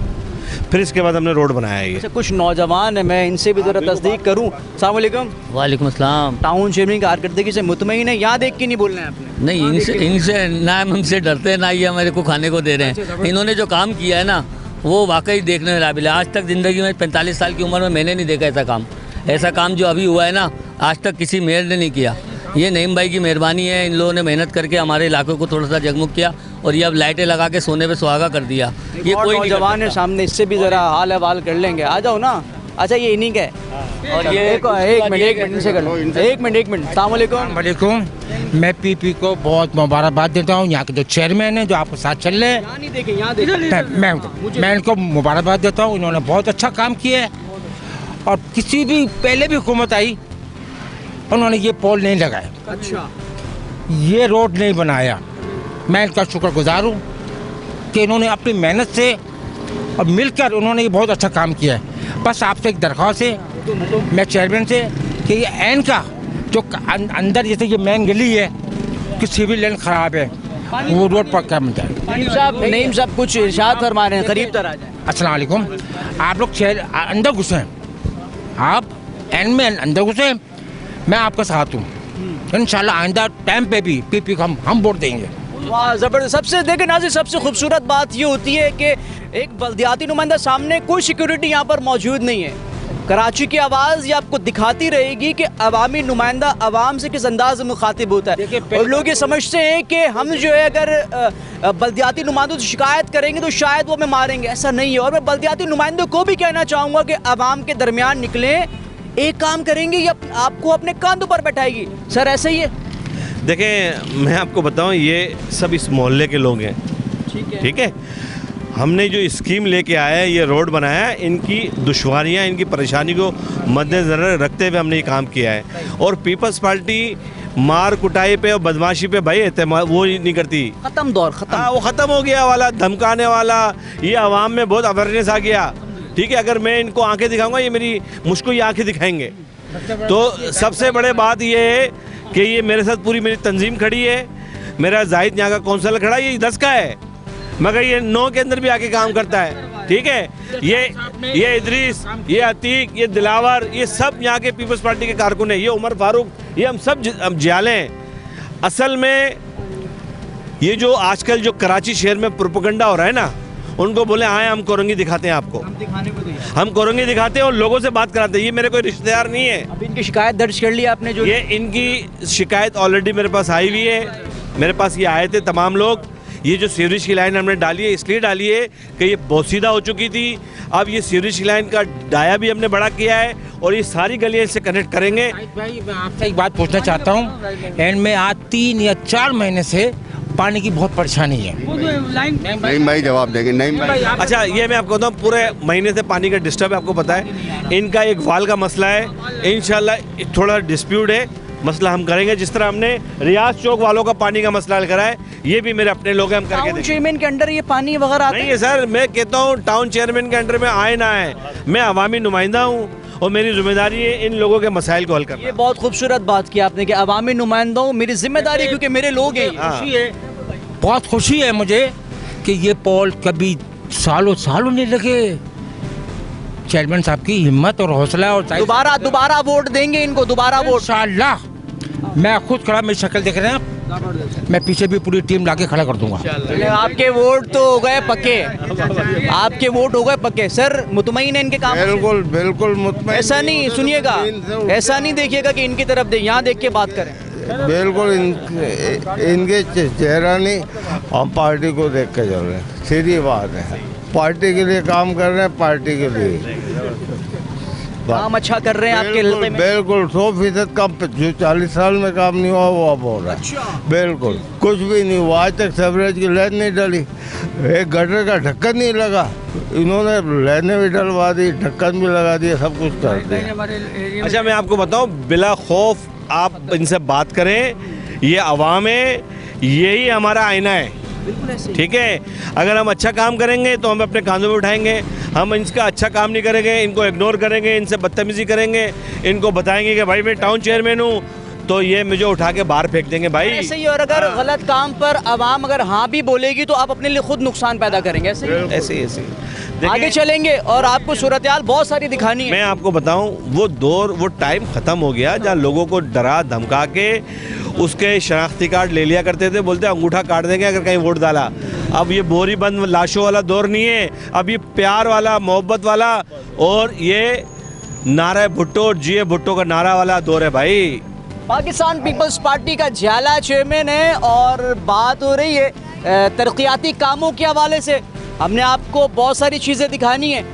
फिर इसके बाद हमने रोड बनाया है ये। अच्छा, कुछ नौजवान है, मैं इनसे भी ज़रा तस्दीक करूँ। अस्सलाम वालेकुम। वालेकुम अस्सलाम। टाउन चेयरमैन की कारकर्दगी से मुतमईन है? यहाँ देख के नहीं बोलना है आपने? नहीं, इनसे ना हम हमसे डरते हैं ना ये हमारे को खाने को दे रहे हैं। इन्होंने जो काम किया है ना वो वाकई देखने में काबिल है। आज तक ज़िंदगी में 45 साल की उम्र में मैंने नहीं देखा ऐसा काम जो अभी हुआ है ना, आज तक किसी मेयर ने नहीं किया। ये नईम भाई की मेहरबानी है। इन लोगों ने मेहनत करके हमारे इलाके को थोड़ा सा जगमग किया और ये अब लाइटें लगा के सोने पे सुहागा कर दिया। ये और कोई नहीं नौजवान है सामने, इससे भी ज़रा हाल हवाल कर लेंगे। आ जाओ ना। अच्छा, ये इन्हीं का है। और ये एक मिनट इनसे कर लो। एक मिनट। अस्सलाम वालेकुम। वालेकुम। मैं पीपी को बहुत मुबारकबाद देता हूँ। यहाँ के जो चेयरमैन हैं जो आपके साथ चल रहे हैं, यहाँ नहीं देखें, यहाँ देखें। मैं इनको मुबारकबाद देता हूँ। इन्होंने बहुत अच्छा काम किया है और किसी भी पहले भी हुकूमत आई उन्होंने ये पोल नहीं लगाया, अच्छा, ये रोड नहीं बनाया। मैं इनका शुक्रगुजार हूँ कि इन्होंने अपनी मेहनत से और मिलकर उन्होंने ये बहुत अच्छा काम किया है। बस आपसे एक दरख्वास्त है मैं चेयरमैन से कि ये एन का जो अंदर जैसे ये मेन गली है कि सिविल लाइन ख़राब है, वो रोड पर क्या मिलता है। नईम साहब कुछ इरशाद फरमा रहे हैं, करीब तर आ जाए। अस्सलाम वालेकुम। आप लोग अंदर घुसे हैं, आप एन में अंदर घुसे हैं, मैं आपके साथ हूँ। इंशाल्लाह आइंदा टाइम पे भी पीपी को हम वोट देंगे। वाह, ज़बरदस्त। सबसे देखें नाज़रीन, सबसे खूबसूरत बात ये होती है कि एक बल्दियाती नुमाइंदा सामने, कोई सिक्योरिटी यहाँ पर मौजूद नहीं है। कराची की आवाज़ ये आपको दिखाती रहेगी कि अवामी नुमाइंदा अवाम से किस अंदाज में मुखातिब होता है। और लोग ये समझते हैं कि हम जो है अगर बल्दियाती नुमाइंदों से शिकायत करेंगे तो शायद वो हमें मारेंगे। ऐसा नहीं है। और मैं बल्दियाती नुमाइंदों को भी कहना चाहूँगा कि अवाम के दरमियान निकलें, एक काम करेंगे या आपको अपने कांधों पर बैठाएगी। सर ऐसा ही है? देखें, मैं आपको बताऊं, ये सब इस मोहल्ले के लोग हैं, ठीक है। हमने जो स्कीम लेके आया है, ये रोड बनाया है, इनकी दुश्वारियां, इनकी परेशानी को मद्देनज़र रखते हुए हमने ये काम किया है। और पीपल्स पार्टी मार कुटाई पे और बदमाशी पे भाई वो नहीं करती। ख़त्म दौर, ख़त्म। हाँ, वो ख़त्म हो गया वाला धमकाने वाला। ये आवाम में बहुत अवेयरनेस आ गया, ठीक है। अगर मैं इनको आंखें दिखाऊंगा, ये मेरी मुझको ये आंखें दिखाएंगे। तो सबसे बड़े बात ये है कि ये मेरे साथ पूरी मेरी तंजीम खड़ी है। मेरा जाहिद यहाँ का काउंसलर खड़ा है, ये 10 का है, मगर ये 9 के अंदर भी आके काम करता है, ठीक है। ये इदरीस, ये अतीक, ये दिलावर, ये सब यहाँ के पीपल्स पार्टी के कारकुन है। ये उमर फारूक, ये हम सब जियाले हैं। असल में ये जो आजकल जो कराची शहर में प्रोपेगेंडा हो रहा है ना, उनको बोले आए हम कोरंगी दिखाते हैं आपको, हम कोरंगी दिखाते हैं और लोगों से बात कराते हैं। ये मेरे कोई रिश्तेदार नहीं है। अब इनकी शिकायत दर्ज कर ली आपने? जो ये इनकी शिकायत ऑलरेडी मेरे पास आई हुई है। मेरे पास ये आए थे तमाम लोग। ये जो सीवरेज की लाइन हमने डाली है, इसलिए डाली है कि ये बोसीदा हो चुकी थी। अब ये सीवरेज की लाइन का डाया भी हमने बड़ा किया है और ये सारी गलियाँ इससे कनेक्ट करेंगे। भाई, मैं आपसे एक बात पूछना चाहता हूँ। एंड में आज 3 या 4 महीने से पानी की बहुत परेशानी है। नहीं भाई जवाब देंगे। नहीं भाई। अच्छा, ये मैं आपको बताऊँ, पूरे महीने से पानी का डिस्टर्ब है, आपको पता है। इनका एक वाल का मसला है, इंशाल्लाह थोड़ा डिस्प्यूट है, मसला हम करेंगे। जिस तरह हमने रियाज चौक वालों का पानी का मसला हल करा है, ये भी मेरे अपने लोग हैं, हम करके टाउन देंगे। चेयरमैन के अंडर ये पानी वगैरह आता नहीं है सर, मैं कहता हूँ टाउन चेयरमैन के अंडर में आए ना आए, मैं अवामी नुमाइंदा हूँ और मेरी जिम्मेदारी है इन लोगों के मसाइल को हल करना। ये बहुत खूबसूरत बात की आपने कि अवामी नुमाइंदा हूँ, मेरी जिम्मेदारी है क्योंकि मेरे लोग हैं। खुशी है, बहुत खुशी है मुझे कि ये पोल कभी सालों सालों नहीं लगे। चेयरमैन साहब की हिम्मत और हौसला और दोबारा वोट देंगे इनको, दोबारा वोट। इंशाल्लाह। मैं खुद खड़ा, मेरी शक्ल देख रहे हैं आप, मैं पीछे भी पूरी टीम लाके खड़ा कर दूंगा। आपके वोट तो हो गए पक्के, आपके वोट हो गए पक्के। सर मुतमईन है इनके काम? बिल्कुल बिल्कुल मुतमईन। ऐसा नहीं, सुनिएगा, ऐसा नहीं देखिएगा कि इनकी तरफ दे, यहाँ देख के बात करें। बिल्कुल इनके चेहरा नहीं, हम पार्टी को देख के चल रहे हैं। सीधी बात है, पार्टी के लिए काम कर रहे हैं, पार्टी के लिए काम अच्छा कर रहे हैं आपके इलाके में? बिल्कुल 100% काम। जो 40 साल में काम नहीं हुआ वो अब हो रहा है। बिल्कुल कुछ भी नहीं हुआ आज तक। सीवरेज की लाइन नहीं डली, एक गटर का ढक्कन नहीं लगा, इन्होंने लाइनें भी डलवा दी, ढक्कन भी लगा दिया, सब कुछ कर दिया। अच्छा, मैं आपको बताऊं, बिला खौफ आप इनसे बात करें, ये अवाम है, यही हमारा आईना है, ठीक है। अगर हम अच्छा काम करेंगे तो हम अपने कांधों पे उठाएंगे। हम इनका अच्छा काम नहीं करेंगे, इनको इग्नोर करेंगे, इनसे बदतमीजी करेंगे, इनको बताएंगे कि भाई मैं टाउन चेयरमैन हूँ, तो ये मुझे उठा के बाहर फेंक देंगे भाई। ऐसे ही, और अगर गलत काम पर आवाम अगर हाँ भी बोलेगी तो आप अपने लिए खुद नुकसान पैदा करेंगे। ऐसे ही ऐसे आगे चलेंगे और आपको सूरत-ए-हाल बहुत सारी दिखानी है। मैं आपको बताऊं, वो टाइम ख़त्म हो गया जहाँ लोगों को डरा धमका के उसके शनाख्ती कार्ड ले लिया करते थे, बोलते अंगूठा काट देंगे अगर कहीं वोट डाला। अब ये बोरी बंद लाशों वाला दौर नहीं है, अब ये प्यार वाला, मोहब्बत वाला और ये नारा भुट्टो और जिए भुट्टो का नारा वाला दौर है भाई। पाकिस्तान पीपल्स पार्टी का झाला चेयरमैन है और बात हो रही है तरक्याती कामों के हवाले से। हमने आपको बहुत सारी चीज़ें दिखानी है।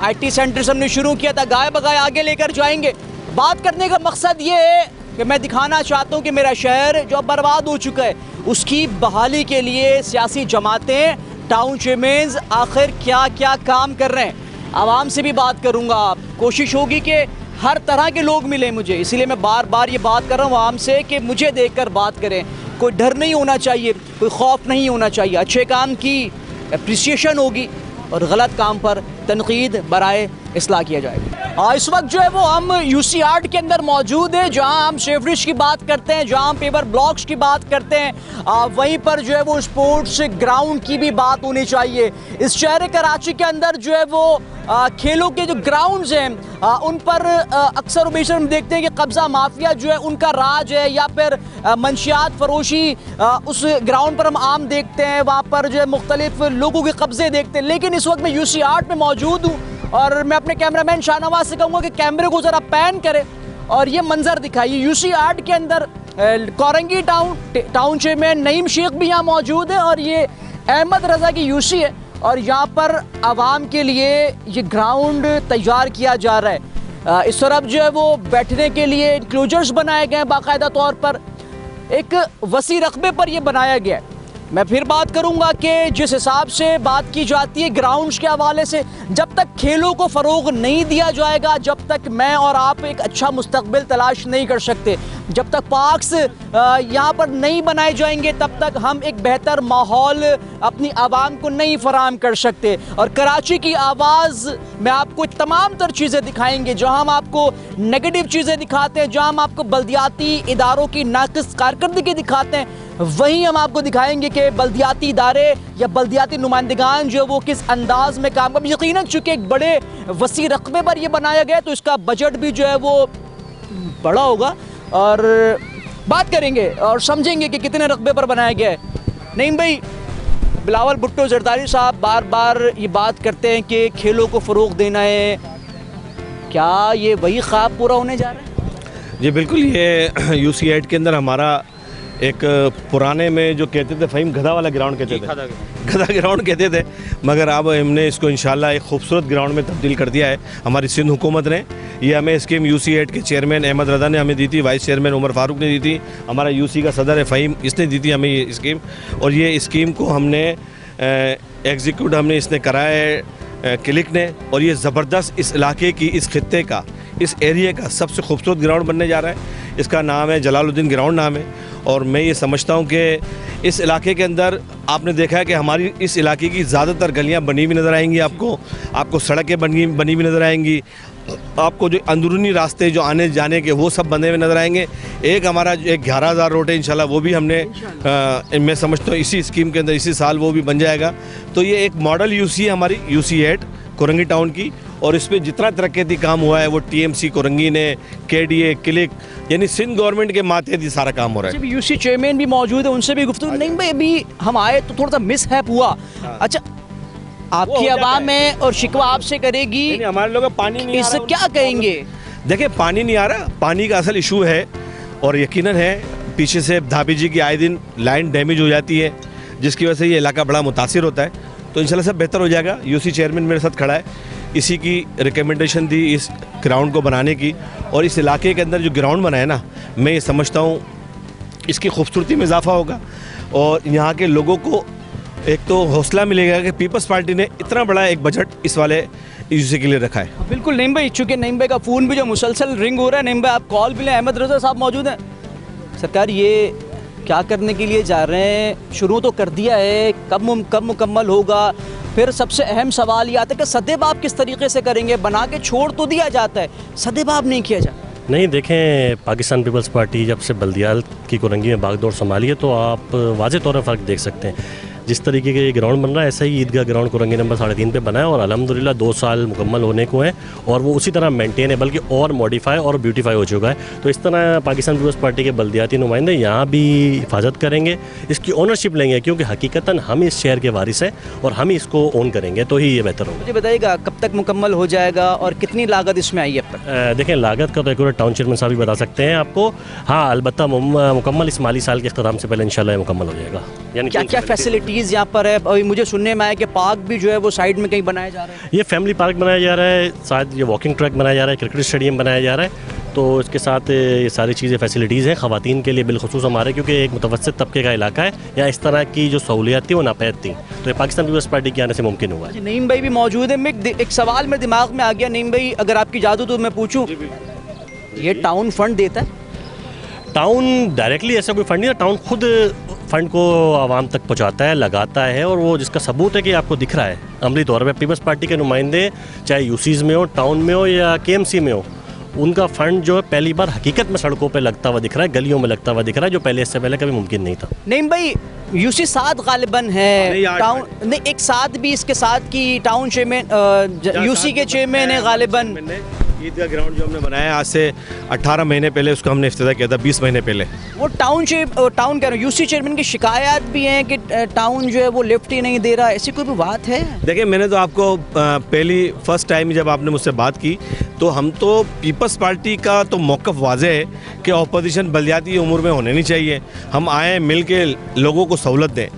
IT सेंटर्स हमने शुरू किया था, गाय बगाए आगे लेकर जाएंगे। बात करने का मकसद ये है कि मैं दिखाना चाहता हूँ कि मेरा शहर जो बर्बाद हो चुका है उसकी बहाली के लिए सियासी जमातें, टाउन चेयरमैन आखिर क्या क्या काम कर रहे हैं। आवाम से भी बात करूँगा, कोशिश होगी कि हर तरह के लोग मिले मुझे, इसीलिए मैं बार बार ये बात कर रहा हूँ आवाम से कि मुझे देखकर बात करें। कोई डर नहीं होना चाहिए, कोई खौफ नहीं होना चाहिए। अच्छे काम की अप्रिसिएशन होगी और गलत काम पर तनकीद बराए इस्लाह किया जाएगा। इस वक्त जो है वो हम UC आर्ट के अंदर मौजूद है, जहां हम सेवरेज की बात करते हैं, जहां हम पेपर ब्लॉक्स की बात करते हैं, वहीं पर जो है वो स्पोर्ट्स ग्राउंड की भी बात होनी चाहिए। इस शहर कराची के अंदर जो है वो खेलों के जो ग्राउंड्स हैं उन पर अक्सर हमेशा हम देखते हैं कि कब्ज़ा माफिया जो है उनका राज है, या फिर मंशियात फरोशी उस ग्राउंड पर हम आम देखते हैं, वहाँ पर जो है मुख्तलिफ लोगों के कब्ज़े देखते हैं। लेकिन इस वक्त मैं UC आर्ट में मौजूद हूँ और मैं अपने कैमरामैन शाहनवाज से कहूँगा कि कैमरे को ज़रा पैन करें और ये मंजर दिखाइए। UC आर्ट के अंदर कोरंगी टाउन चेयरमैन नईम शेख भी यहाँ मौजूद है और ये अहमद रज़ा की UC है और यहाँ पर आवाम के लिए ये ग्राउंड तैयार किया जा रहा है। इस तरफ जो है वो बैठने के लिए इंक्लोजर्स बनाए गए हैं बाकायदा तौर पर, एक वसी रकबे पर ये बनाया गया है। मैं फिर बात करूंगा कि जिस हिसाब से बात की जाती है ग्राउंड्स के हवाले से, जब तक खेलों को फ़रोग नहीं दिया जाएगा, जब तक मैं और आप एक अच्छा मुस्तकबिल तलाश नहीं कर सकते, जब तक पार्क्स यहाँ पर नहीं बनाए जाएंगे, तब तक हम एक बेहतर माहौल अपनी आवाम को नहीं फराहम कर सकते। और कराची की आवाज़ में आपको तमाम तर चीज़ें दिखाएंगे, जहाँ हम आपको नेगेटिव चीज़ें दिखाते हैं, जहाँ हम आपको बल्दियाती इदारों की नाक़िस कारकर्दगी दिखाते हैं, वहीं हम आपको दिखाएंगे कि बल्दियाती इदारे या बल्दियाती नुमाइंदगान जो वो किस अंदाज में काम कर। यकीनन चूँकि एक बड़े वसी रकबे पर यह बनाया गया तो इसका बजट भी जो है वो बड़ा होगा और बात करेंगे और समझेंगे कि कितने रकबे पर बनाया गया है। नईम भाई, बिलावल भुट्टो जरदारी साहब बार बार ये बात करते हैं कि खेलों को फ़रोग देना है, क्या ये वही ख्वाब पूरा होने जा रहा है? जी बिल्कुल, ये UC आर्ट के अंदर हमारा एक पुराने में जो कहते थे फ़हीम गधा वाला ग्राउंड कहते थे, गधा ग्राउंड कहते थे, मगर अब हमने इसको इंशाल्लाह एक खूबसूरत ग्राउंड में तब्दील कर दिया है। हमारी सिंध हुकूमत ने ये हमें स्कीम UC आर्ट के चेयरमैन अहमद रज़ा ने हमें दी थी, वाइस चेयरमैन उमर फारूक ने दी थी, हमारा UC का सदर है फ़हीम, इसने दी थी हमें ये स्कीम। और ये स्कीम को हमने एग्जीक्यूट हमने इसने कराया है क्लिक ने, और ये ज़बरदस्त इस इलाके की, इस खित्ते का, इस एरिया का सबसे खूबसूरत ग्राउंड बनने जा रहा है। इसका नाम है जलालुद्दीन ग्राउंड नाम है। और मैं ये समझता हूँ कि इस इलाके के अंदर आपने देखा है कि हमारी इस इलाके की ज़्यादातर गलियाँ बनी हुई नज़र आएंगी, आपको सड़कें बनी हुई नज़र आएंगी, आपको जो अंदरूनी रास्ते जो आने जाने के वो सब बने हुए नज़र आएंगे। एक हमारा जो एक 11,000 रोड है इंशाल्लाह, वो भी हमने मैं समझता हूँ इसी स्कीम के अंदर इसी साल वो भी बन जाएगा। तो ये एक मॉडल UC है हमारी UC आर्ट कोरंगी टाउन की, और इस पर जितना तरक्याती काम हुआ है वो TMC कोरंगी ने, KDA क्लिक, यानी सिंध गवर्नमेंट के माथे ही सारा काम हो रहा है। UC चेयरमैन भी मौजूद है, उनसे भी गुफ्तगू। नहीं भाई, अभी हम आए तो थोड़ा सा मिस हैप हुआ। अच्छा, आपकी आवाम में और शिकवा आपसे करेगी, हमारे लोग पानी नहीं, इससे क्या कहेंगे? देखिए, पानी नहीं आ रहा, पानी का असल इशू है और यकीनन है पीछे से धाबी जी की आए दिन लाइन डैमेज हो जाती है, जिसकी वजह से ये इलाका बड़ा मुतासिर होता है। तो इंशाल्लाह सब बेहतर हो जाएगा। UC चेयरमैन मेरे साथ खड़ा है, इसी की रिकमेंडेशन दी इस ग्राउंड को बनाने की, और इस इलाके के अंदर जो ग्राउंड बना है ना, मैं ये समझता हूँ इसकी खूबसूरती में इजाफा होगा और यहाँ के लोगों को एक तो हौसला मिलेगा कि पीपल्स पार्टी ने इतना बड़ा एक बजट इस वाले UC के लिए रखा है। बिल्कुल नईम भाई, चूँकि नईम भाई का फ़ोन भी जो मुसलसल रिंग हो रहा है, नईम भाई आप कॉल भी लें। अहमद रज़ा साहब मौजूद हैं। सरकार, ये क्या करने के लिए जा रहे हैं? शुरू तो कर दिया है, कब मुकम्मल होगा? फिर सबसे अहम सवाल ये आता है कि सदेबाब किस तरीके से करेंगे? बना के छोड़ तो दिया जाता है, सदेबाब नहीं किया जाता। नहीं, देखें, पाकिस्तान पीपल्स पार्टी जब से बल्दियाल की कुरंगी में बागडोर संभाली है तो आप वाज़े तौर पर फ़र्क देख सकते हैं। जिस तरीके के ग्राउंड बन रहा है ऐसा ही ईदगाह ग्राउंड कुरंगी नंबर 3.5 पे बना है और अल्हम्दुलिल्लाह 2 साल मुकम्मल होने को हैं और वो उसी तरह मेंटेन है, बल्कि और मॉडिफाई और ब्यूटीफाई हो चुका है। तो इस तरह पाकिस्तान पीपल्स पार्टी के बल्दियाती नुमाइंदे यहाँ भी हिफाजत करेंगे, इसकी ओनरशिप लेंगे, क्योंकि हकीकतन हम इस शहर के वारिस हैं और हम इसको ओन करेंगे तो ही ये बेहतर होगा। मुझे बताइएगा कब तक मुकम्मल हो जाएगा और कितनी लागत इसमें आई है अब तक? देखें, लागत का तो एक टाउन चेयरमैन साहब भी बता सकते हैं आपको। हाँ, अलबत्ता मुकम्मल इस माली साल के अख्ताम से पहले इंशाल्लाह मुकम्मल हो जाएगा। यानी क्या क्या फैसिलिटीज़ यहाँ पर है? अभी मुझे सुनने में आया कि पार्क भी जो है वो साइड में कहीं बनाया जा रहा है। ये फैमिली पार्क बनाया जा रहा है, शायद ये वॉकिंग ट्रैक बनाया जा रहा है, क्रिकेट स्टेडियम बनाया जा रहा है। तो इसके साथ ये सारी चीज़ें फैसिलिटीज़ हैं ख़वातीन के लिए बिलखुसूस हमारे, क्योंकि एक मुतवस्सित तबके का इलाका है, या इस तरह की जो सहूलियात थी वो नापैद थी, तो ये पाकिस्तान पीपल्स पार्टी के आने से मुमकिन हुआ है। नईम भाई भी मौजूद है। मैं एक सवाल मेरे दिमाग में आ गया नईम भाई, अगर आपकी इजाज़त तो मैं पूछूं, ये टाउन फंड देता है? टाउन डायरेक्टली ऐसा कोई फंड नहीं है, टाउन खुद फ़ंड को आवाम तक पहुंचाता है, लगाता है, और वो जिसका सबूत है कि आपको दिख रहा है अमली तौर पे पीपल्स पार्टी के नुमाइंदे चाहे यूसीज़ में हो, टाउन में हो या केएमसी में हो, उनका फ़ंड जो है पहली बार हकीकत में सड़कों पे लगता हुआ दिख रहा है, गलियों में लगता हुआ दिख रहा है, जो पहले इससे पहले कभी मुमकिन नहीं था। नईम भाई, यूसी 7 गालिबन है, टाउन नहीं, एक 7 भी इसके साथ की टाउन चेयरमैन यूसी के चेयरमैन है गालिबन। ईदगाह ग्राउंड जो हमने बनाया आज से 18 महीने पहले, उसका हमने इफ्तिताह किया था 20 महीने पहले। वो टाउन कह रहा हूँ, यूसी चेयरमैन की शिकायत भी है कि टाउन जो है वो लिफ्ट ही नहीं दे रहा, ऐसी कोई भी बात है? देखिए, मैंने तो आपको फर्स्ट टाइम जब आपने मुझसे बात की तो हम तो पीपल्स पार्टी का तो मौक़िफ़ वाज़ेह है कि अपोजिशन बल्दियाती उमूर में होने नहीं चाहिए, हम आए मिल के लोगों को सहूलत दें।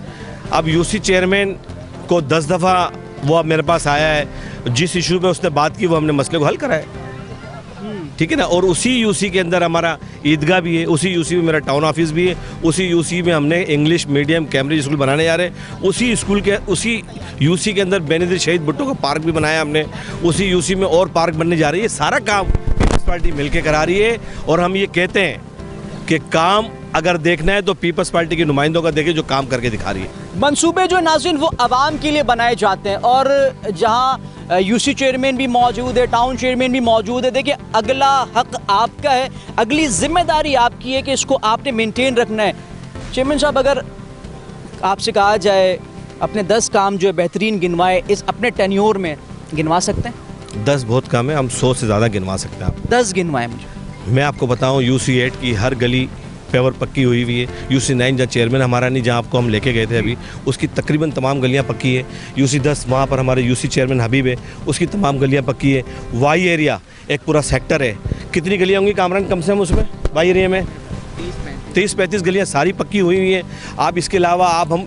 अब यूसी चेयरमैन को 10 दफ़ा वो अब मेरे पास आया है, जिस इशू पे उसने बात की वो हमने मसले को हल करा है, ठीक है ना। और उसी यूसी के अंदर हमारा ईदगाह भी है, उसी यूसी में मेरा टाउन ऑफिस भी है, उसी यूसी में हमने इंग्लिश मीडियम कैम्ब्रिज स्कूल बनाने जा रहे हैं, उसी यूसी के अंदर बेनज़ीर शहीद भुट्टो का पार्क भी बनाया हमने, उसी यूसी में और पार्क बनने जा रही है। सारा काम पीपल्स पार्टी मिलकर करा रही है और हम ये कहते हैं कि काम अगर देखना है तो पीपल्स पार्टी के नुमाइंदों का देखिए जो काम करके दिखा रही है। मंसूबे जो नाज़रीन वो आवाम के लिए बनाए जाते हैं, और जहां यूसी चेयरमैन भी मौजूद है, टाउन चेयरमैन भी मौजूद है, देखिए अगला हक आपका है, अगली जिम्मेदारी आपकी है कि इसको आपने मेंटेन रखना है। चेयरमैन साहब, अगर आपसे कहा जाए अपने 10 काम जो है बेहतरीन गिनवाए इस अपने टेन्योर में, गिनवा सकते हैं? 10 बहुत कम है, हम 100 से ज़्यादा गिनवा सकते हैं। आप 10 गिनवाए मुझे। मैं आपको बताऊं, यूसी 8 की हर गली पेवर पक्की हुई है, यूसी 9 जहाँ चेयरमैन हमारा नहीं, जहाँ आपको हम लेके गए थे अभी, उसकी तकरीबन तमाम गलियाँ पक्की है। यूसी 10 वहाँ पर हमारे यूसी चेयरमैन हबीब है, उसकी तमाम गलियाँ पक्की है। वाई एरिया एक पूरा सेक्टर है, कितनी गलियाँ होंगी कामरान कम से कम उसमें वाई एरिया में? 30-35 गलियाँ सारी पक्की हुई हुई हैं। आप इसके अलावा हम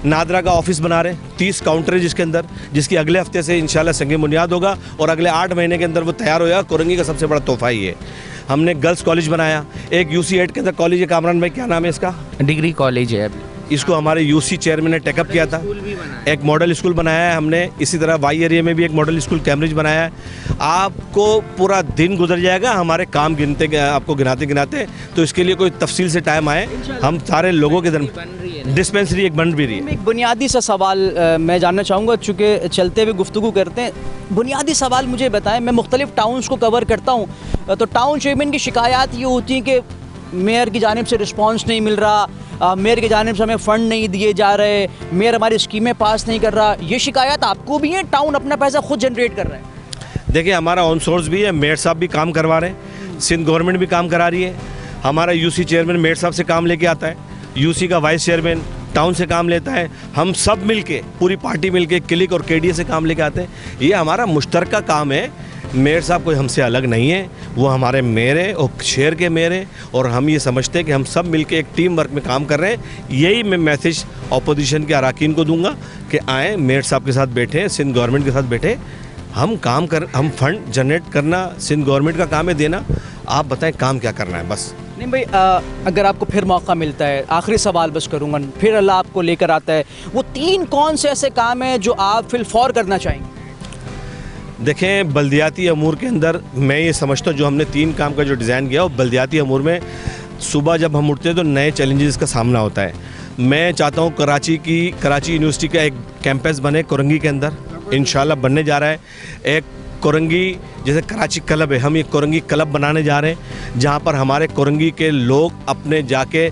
नादरा का ऑफिस बना रहे हैं, 30 काउंटर है जिसके अंदर, जिसकी अगले हफ्ते से इंशाल्लाह संगे बुनियाद होगा और अगले 8 महीने के अंदर वो तैयार हो जाएगा। कुरंगी का सबसे बड़ा तोहफा ही है। हमने गर्ल्स कॉलेज बनाया, एक यूसी 8 के अंदर कॉलेज है, कामरान भाई क्या नाम है इसका? डिग्री कॉलेज है अभी। इसको हमारे यूसी चेयरमैन ने टेकअप किया था। एक मॉडल स्कूल बनाया है हमने, इसी तरह वाई एरिया में भी एक मॉडल स्कूल कैम्ब्रिज बनाया है। आपको पूरा दिन गुजर जाएगा हमारे काम आपको गिनाते गिनाते, तो इसके लिए कोई तफसील से टाइम आए, हम सारे लोगों के दरमियान डिस्पेंसरी एक बन भी रही है। एक बुनियादी सा सवाल मैं जानना चाहूँगा, चूँकि चलते हुए गुफ्तगू करते हैं, बुनियादी सवाल मुझे बताएं। मैं मुख्तलिफ टाउन्स को कवर करता हूँ, तो टाउन चेयरमैन की शिकायत ये होती है कि मेयर की जानिब से रिस्पांस नहीं मिल रहा, मेयर की जानिब से हमें फ़ंड नहीं दिए जा रहे, मेयर हमारी स्कीमें पास नहीं कर रहा। ये शिकायत आपको भी है? टाउन अपना पैसा खुद जनरेट कर रहा है? देखिए, हमारा ऑन सोर्स भी है, मेयर साहब भी काम करवा रहे हैं, सिंध गवर्नमेंट भी काम करा रही है। हमारा यूसी चेयरमैन मेयर साहब से काम लेके आता है, यूसी का वाइस चेयरमैन टाउन से काम लेता है, हम सब मिलके पूरी पार्टी मिलके क्लिक और केडीए से काम लेके आते हैं। ये हमारा मुश्तरका काम है। मेयर साहब कोई हमसे अलग नहीं है, वो हमारे मेयर है और शहर के मेयर है, और हम ये समझते हैं कि हम सब मिलके एक टीम वर्क में काम कर रहे हैं। यही मैं मैसेज अपोजिशन के अराकीन को दूंगा कि आएँ, मेयर साहब के साथ बैठे, सिंध गवर्नमेंट के साथ बैठे, हम हम फंड जनरेट करना सिंध गवर्नमेंट का काम है देना। आप बताएं काम क्या करना है बस। नहीं भाई, अगर आपको फिर मौका मिलता है, आखिरी सवाल बस करूँगा, फिर अल्लाह आपको लेकर आता है, वो 3 कौन से ऐसे काम हैं जो आप फिलफौर करना चाहेंगे? देखें, बल्दियाती अमूर के अंदर मैं ये समझता हूँ जो हमने 3 काम का जो डिज़ाइन किया, वो बल्दियाती अमूर में सुबह जब हम उठते हैं तो नए चैलेंजेस का सामना होता है। मैं चाहता हूँ कराची यूनिवर्सिटी का एक कैंपस बने कुरंगी के अंदर, इंशाल्लाह बनने जा रहा है। एक कुरंगी जैसे कराची क्लब है, हम एक कोरंगी क्लब बनाने जा रहे हैं जहाँ पर हमारे कोरंगी के लोग अपने जाके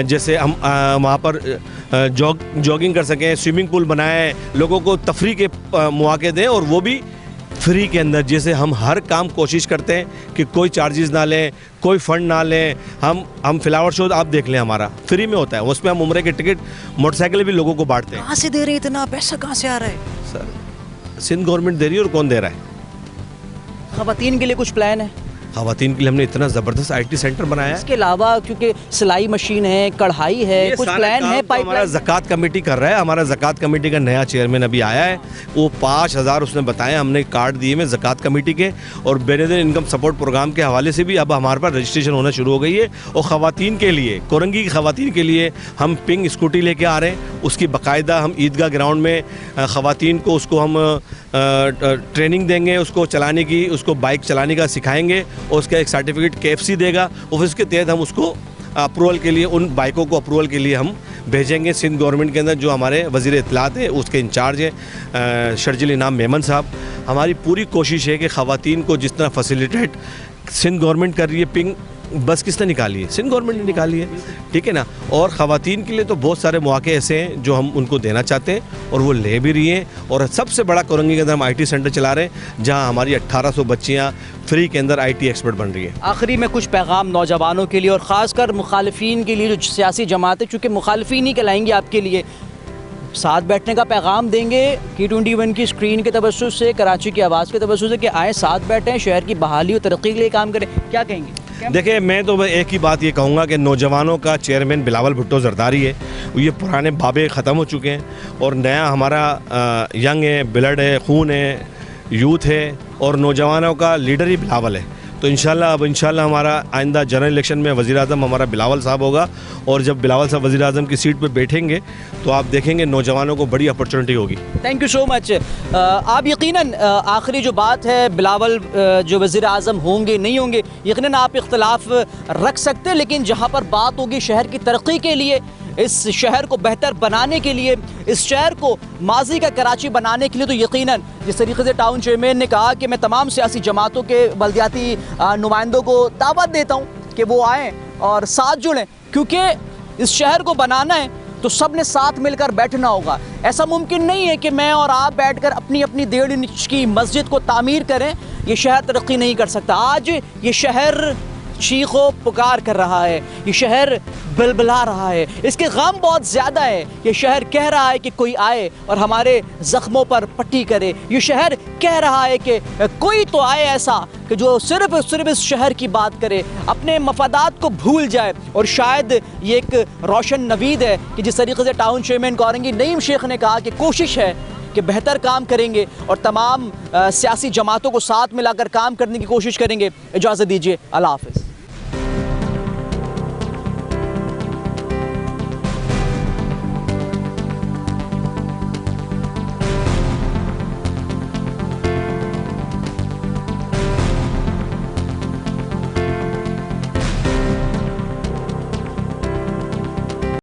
जैसे हम वहाँ पर जॉगिंग कर सकें, स्विमिंग पूल बनाएं, लोगों को तफरी के मौके दें और वो भी फ्री के अंदर। जैसे हम हर काम कोशिश करते हैं कि कोई चार्जेस ना लें, कोई फ़ंड ना लें। हम फ्लावर शो आप देख लें, हमारा फ्री में होता है, उसमें हम उम्र के टिकट मोटरसाइकिल भी लोगों को बांटते हैं। कहाँ से दे रहे हैं इतना पैसा, कहाँ से आ रहा है? सर सिंध गवर्नमेंट दे रही है और कौन दे रहा है? खवातीन के लिए कुछ प्लान है? खवातीन के लिए हमने इतना ज़बरदस्त IT सेंटर बनाया है। इसके अलावा क्योंकि सिलाई मशीन है, कढ़ाई है, कुछ प्लान है? तो हमारा ज़कात कमेटी कर रहा है। हमारा ज़कात कमेटी का नया चेयरमैन अभी आया है, वो 5000 उसने बताया, हमने कार्ड दिए में ज़कात कमेटी के, और बेनज़ीर इनकम सपोर्ट प्रोग्राम के हवाले से भी अब हमारे पास रजिस्ट्रेशन होना शुरू हो गई है। और ख़वातीन के लिए, कोरंगी की ख़वातीन के लिए हम पिंक स्कूटी लेके आ रहे हैं। उसकी बाकायदा हम ईदगाह ग्राउंड में ख़वातीन को उसको हम ट्रेनिंग देंगे, उसको चलाने की, उसको बाइक चलाने का सिखाएंगे, और उसका एक सर्टिफिकेट KFC देगा, और उसके तहत हम उसको अप्रूवल के लिए, उन बाइकों को अप्रूवल के लिए हम भेजेंगे सिंध गवर्नमेंट के अंदर। जो हमारे वज़ीर इत्तलात हैं उसके इंचार्ज हैं शर्जिल इनाम मेमन साहब। हमारी पूरी कोशिश है कि ख़वातीन को जिस तरह फैसिलिटेट सिंध गवर्नमेंट कर रही है, पिंक बस किसने निकाली है? सिंध गवर्नमेंट ने निकाली है, ठीक है ना। और ख़वातीन के लिए तो बहुत सारे मौके ऐसे हैं जो हम उनको देना चाहते हैं और वो ले भी रही हैं। और सबसे बड़ा कोरंगी के अंदर हम IT सेंटर चला रहे हैं जहां हमारी 1800 बच्चियां फ्री के अंदर IT एक्सपर्ट बन रही है। आखिरी में कुछ पैगाम नौजवानों के लिए और ख़ासकर मुखालिफिन के लिए, जो सियासी जमातें, चूँकि मुखालिफिन ही कहलाएंगे आपके लिए, साथ बैठने का पैगाम देंगे K21 की स्क्रीन के तवज्जुह से, कराची की आवाज़ के तवज्जुह से, कि आए साथ बैठें, शहर की बहाली और तरक्की के लिए काम करें? क्या कहेंगे? देखिए, मैं तो एक ही बात ये कहूँगा कि नौजवानों का चेयरमैन बिलावल भुट्टो जरदारी है। ये पुराने बाबे ख़त्म हो चुके हैं और नया हमारा यंग है, ब्लड है, खून है, यूथ है, और नौजवानों का लीडर ही बिलावल है। तो इंशाल्लाह हमारा आइंदा जनरल इलेक्शन में वज़ीर आज़म हमारा बिलावल साहब होगा, और जब बिलावल साहब वज़ीर आज़म की सीट पे बैठेंगे तो आप देखेंगे नौजवानों को बड़ी अपॉर्चुनिटी होगी। Thank you so much. आप यकीनन आखिरी जो बात है, बिलावल जो वज़ीर आज़म होंगे नहीं होंगे, यकीनन आप इख्तलाफ रख सकते हैं, लेकिन जहाँ पर बात होगी शहर की तरक्की के लिए, इस शहर को बेहतर बनाने के लिए, इस शहर को माजी का कराची बनाने के लिए, तो यकीनन जिस तरीके से टाउन चेयरमैन ने कहा कि मैं तमाम सियासी जमातों के बल्दियाती नुमाइंदों को दावत देता हूँ कि वो आएँ और साथ जुड़ें, क्योंकि इस शहर को बनाना है तो सब ने साथ मिलकर बैठना होगा। ऐसा मुमकिन नहीं है कि मैं और आप बैठकर अपनी अपनी 1.5 इंच की मस्जिद को तामीर करें, ये शहर तरक्की नहीं कर सकता। आज ये शहर चीखो पुकार कर रहा है, ये शहर बिलबिला रहा है, इसके गम बहुत ज़्यादा है। ये शहर कह रहा है कि कोई आए और हमारे ज़ख्मों पर पट्टी करे। ये शहर कह रहा है कि कोई तो आए ऐसा कि जो सिर्फ इस शहर की बात करे, अपने मफादात को भूल जाए। और शायद ये एक रोशन नवीद है कि जिस तरीके से टाउन चेयरमैन कोरंगी नईम शेख ने कहा कि कोशिश है कि बेहतर काम करेंगे और तमाम सियासी जमातों को साथ मिलाकर काम करने की कोशिश करेंगे। इजाज़त दीजिए, अल्लाह हाफ़िज़।